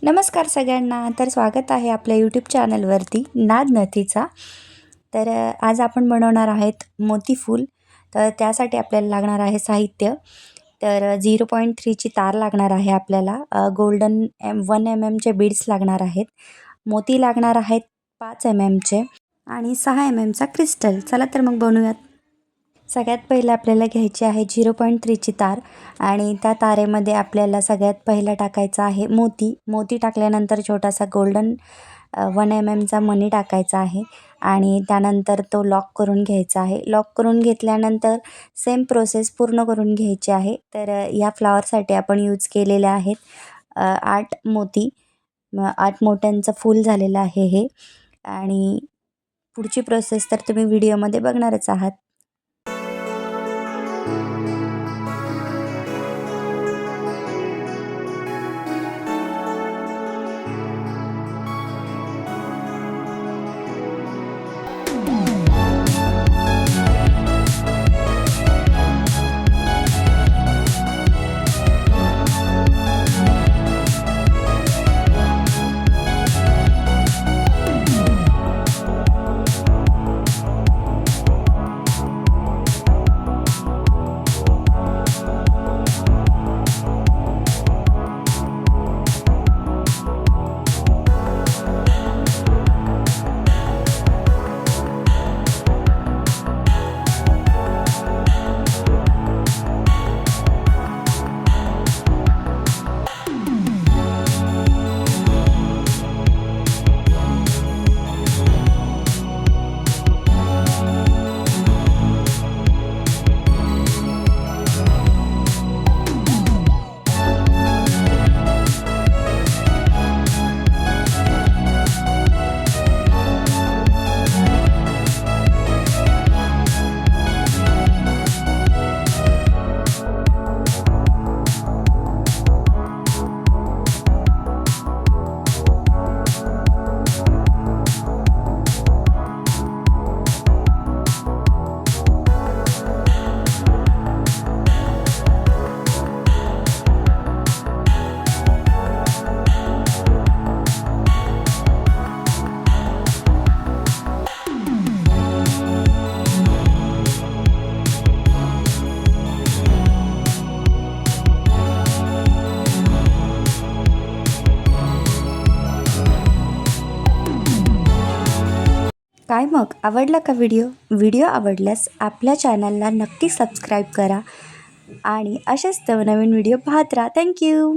नमस्कार सगळ्यांना. तर स्वागत आहे आपल्या यूट्यूब चॅनलवरती नाद नथीचा. तर आज आपण बनवणार आहेत मोतीफूल. तर त्यासाठी आपल्याला लागणार आहे साहित्य. तर 0.3ची तार लागणार आहे आपल्याला. गोल्डन 1 mmचे बीड्स लागणार आहेत. मोती लागणार आहेत 5 mmचे आणि 6 mmचा क्रिस्टल. चला तर मग बनवूयात. सगळ्यात पहिलं आपल्याला घ्यायची आहे 0.3ची तार आणि त्या तारेमध्ये आपल्याला सगळ्यात पहिलं टाकायचं आहे मोती टाकल्यानंतर छोटासा गोल्डन 1 mmचा मणी टाकायचा आहे आणि त्यानंतर तो लॉक करून घ्यायचा आहे. लॉक करून घेतल्यानंतर सेम प्रोसेस पूर्ण करून घ्यायची आहे. तर या फ्लावरसाठी आपण यूज केलेले आहेत 8 मोती. 8 मोत्यांचं फूल झालेलं आहे हे. आणि पुढची प्रोसेस तर तुम्ही व्हिडिओमध्ये बघणारच आहात. काय मग आवडला का व्हिडिओ आवडल्यास आपल्या चॅनलला नक्की सबस्क्राईब करा आणि असेच नवनवीन व्हिडिओ पाहत राहा. थँक्यू.